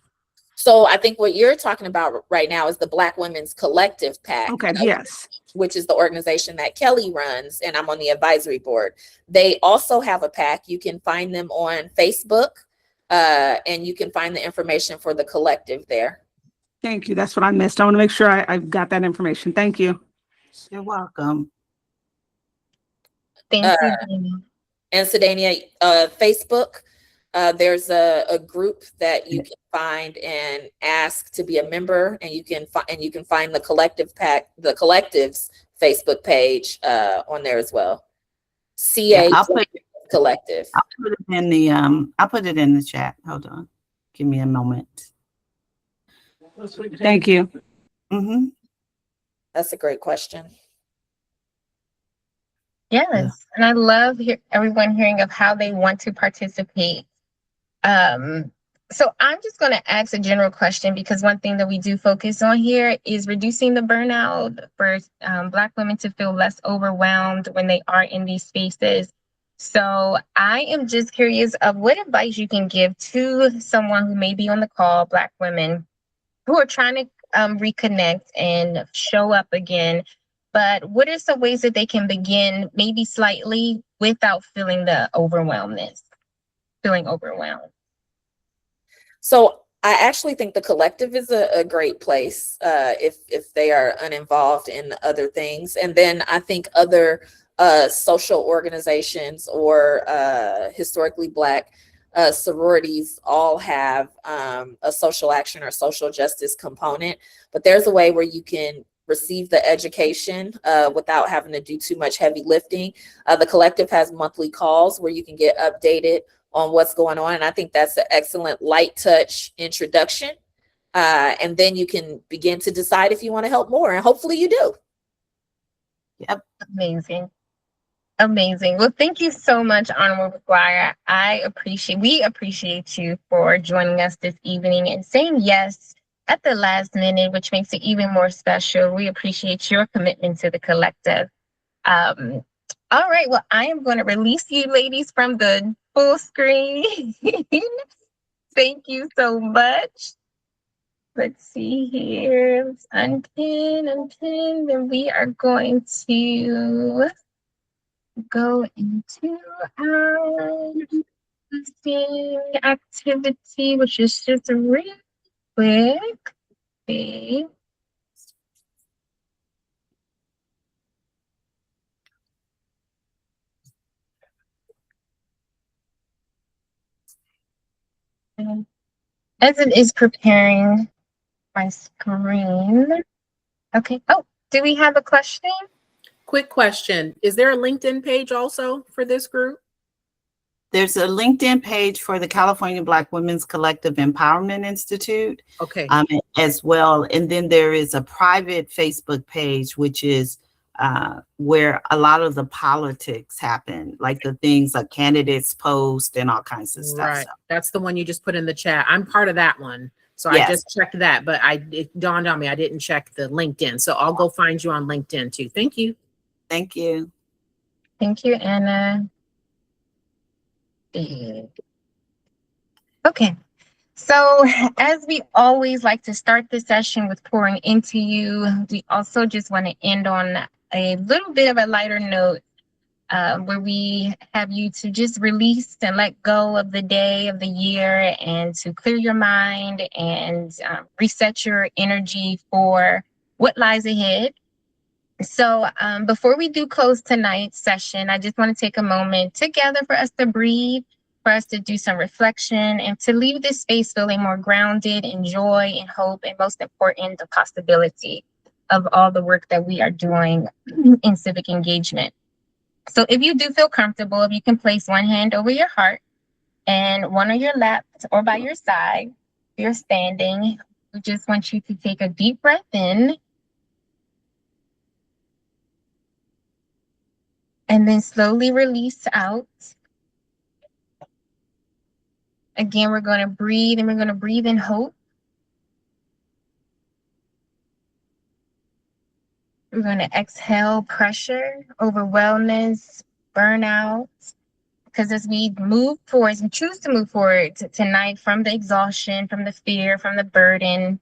So I think what you're talking about right now is the Black Women's Collective PAC. Okay, yes. Which is the organization that Kellie runs, and I'm on the advisory board. They also have a PAC. You can find them on Facebook, and you can find the information for the collective there. Thank you. That's what I missed. I want to make sure I got that information. Thank you. You're welcome. Thank you. And Sedania, Facebook, there's a group that you can find and ask to be a member, and you can find the collective PAC, the collective's Facebook page on there as well. Collective. I'll put it in the I'll put it in the chat. Hold on. Give me a moment. Thank you. Mm-hmm. That's a great question. Yes, and I love everyone hearing of how they want to participate. So I'm just going to ask a general question, because one thing that we do focus on here is reducing the burnout for Black women to feel less overwhelmed when they are in these spaces. So I am just curious of what advice you can give to someone who may be on the call, Black women who are trying to reconnect and show up again. But what are some ways that they can begin, maybe slightly, without feeling the feeling overwhelmed? So I actually think the collective is a great place if they are uninvolved in other things. And then I think other social organizations or historically Black sororities all have a social action or social justice component. But there's a way where you can receive the education without having to do too much heavy lifting. The collective has monthly calls where you can get updated on what's going on. And I think that's an excellent light touch introduction. And then you can begin to decide if you want to help more. And hopefully you do. Yep. Amazing. Amazing. Well, thank you so much, Honorable McGuire. We appreciate you for joining us this evening and saying yes at the last minute, which makes it even more special. We appreciate your commitment to the collective. All right. Well, I am going to release you ladies from the full screen. Thank you so much. Let's see here. Let's unpin, and we are going to go into our listening activity, which is just a really quick thing. As it is preparing my screen. Okay. Oh, do we have a question? Quick question. Is there a LinkedIn page also for this group? There's a LinkedIn page for the California Black Women's Collective Empowerment Institute. Okay. As well. And then there is a private Facebook page, which is where a lot of the politics happen, like the things like candidates post and all kinds of stuff. Right. So, That's the one you just put in the chat. I'm part of that one. So yes. I just checked that, but it dawned on me I didn't check the LinkedIn. So I'll go find you on LinkedIn too. Thank you. Thank you. Thank you, Anna. Okay. So as we always like to start the session with pouring into you, we also just want to end on a little bit of a lighter note where we have you to just release and let go of the day, of the year, and to clear your mind and reset your energy for what lies ahead. So before we do close tonight's session, I just want to take a moment together for us to breathe, for us to do some reflection, and to leave this space feeling more grounded in joy and hope, and most important, the possibility of all the work that we are doing in civic engagement. So if you do feel comfortable, if you can place one hand over your heart and one on your lap or by your side, if you're standing, we just want you to take a deep breath in and then slowly release out. Again, we're going to breathe, and we're going to breathe in hope. We're going to exhale pressure, overwhelmness, burnout. Because as we move forward and choose to move forward tonight from the exhaustion, from the fear, from the burden,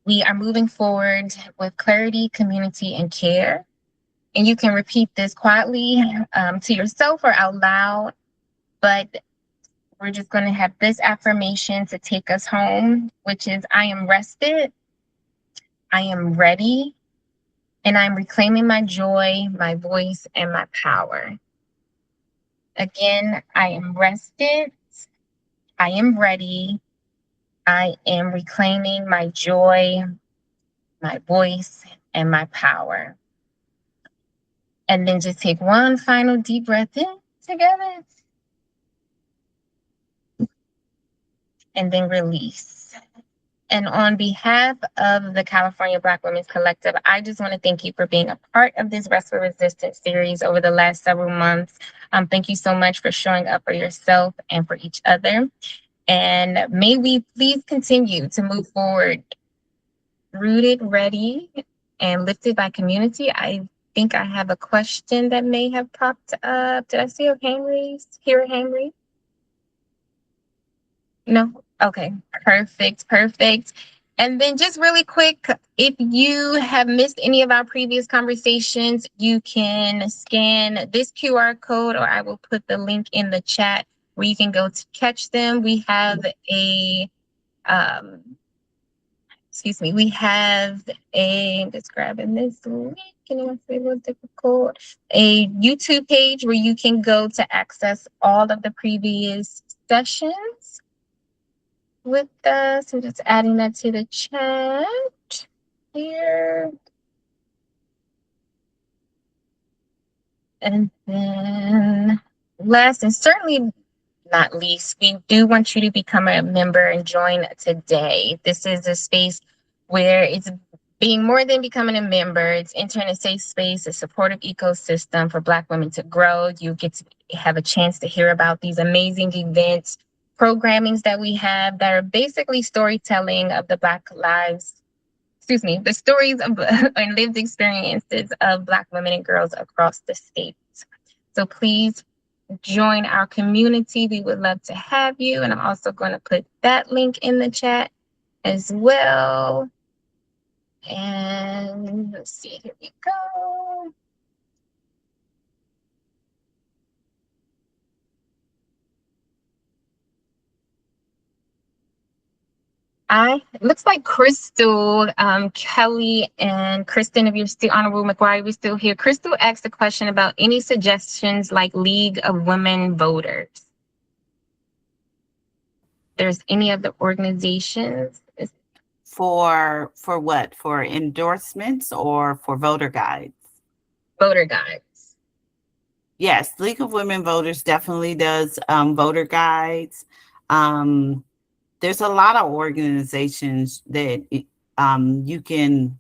we are moving forward with clarity, community, and care. And you can repeat this quietly to yourself or out loud, but we're just going to have this affirmation to take us home, which is, I am rested, I am ready, and I'm reclaiming my joy, my voice, and my power. Again, I am rested, I am ready, I am reclaiming my joy, my voice, and my power. And then just take one final deep breath in together. And then release. And on behalf of the California Black Women's Collective, I just want to thank you for being a part of this Restful Resistance series over the last several months. Thank you so much for showing up for yourself and for each other. And may we please continue to move forward, rooted, ready, and lifted by community. I think I have a question that may have popped up. Did I see a hand raised? Hear a hand raised? No? Okay, perfect. And then just really quick, if you have missed any of our previous conversations, you can scan this QR code, or I will put the link in the chat where you can go to catch them. We have a, just grabbing this link, and it was difficult, a YouTube page where you can go to access all of the previous sessions with us. I'm just adding that to the chat here. And then last and certainly not least, we do want you to become a member and join today. This is a space where it's being more than becoming a member. It's entering a safe space, a supportive ecosystem for Black women to grow. You get to have a chance to hear about these amazing events, programmings that we have that are basically storytelling of the Black lives, the stories of and lived experiences of Black women and girls across the state. So please join our community. We would love to have you. And I'm also going to put that link in the chat as well. And let's see, here we go. It looks like Crystal, Kellie, and Kristin, if you're still, Honorable McGuire, we're still here. Crystal asked a question about any suggestions like League of Women Voters. There's any other organizations? For what? For endorsements or for voter guides? Voter guides. Yes, League of Women Voters definitely does voter guides. There's a lot of organizations that you can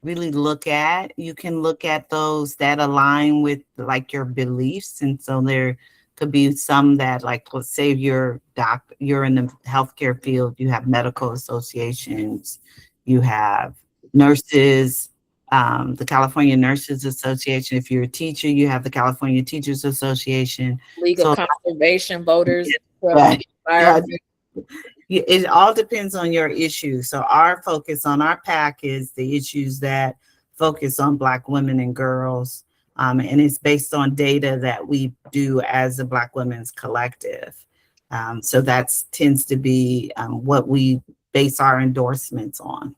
really look at. You can look at those that align with like your beliefs. And so there could be some that, like, let's say you're in the healthcare field, you have medical associations, you have nurses, the California Nurses Association. If you're a teacher, you have the California Teachers Association. League of Conservation Voters. Right. It all depends on your issue. So our focus on our PAC is the issues that focus on Black women and girls. And it's based on data that we do as a Black Women's Collective. So that tends to be what we base our endorsements on.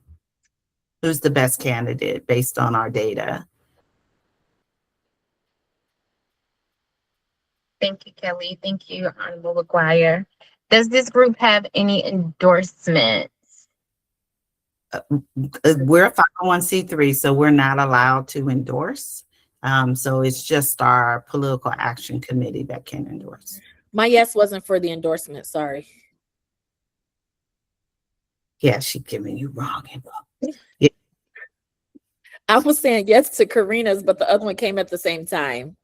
Who's the best candidate based on our data? Thank you, Kellie. Thank you, Honorable McGuire. Does this group have any endorsements? We're a 501c3, so we're not allowed to endorse. So it's just our political action committee that can endorse. My yes wasn't for the endorsement, sorry. Yeah, she's giving you wrong info. Yeah. I was saying yes to Karina's, but the other one came at the same time.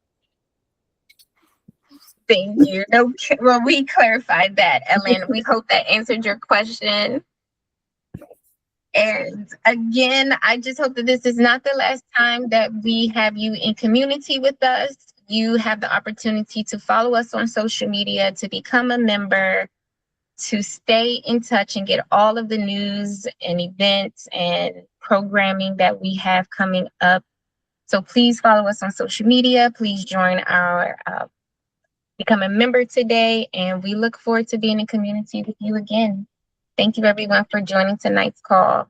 Thank you. Okay. Well, we clarified that, Ellen. We hope that answered your question. And again, I just hope that this is not the last time that we have you in community with us. You have the opportunity to follow us on social media, to become a member, to stay in touch and get all of the news and events and programming that we have coming up. So please follow us on social media. Please join our become a member today, and we look forward to being in community with you again. Thank you, everyone, for joining tonight's call.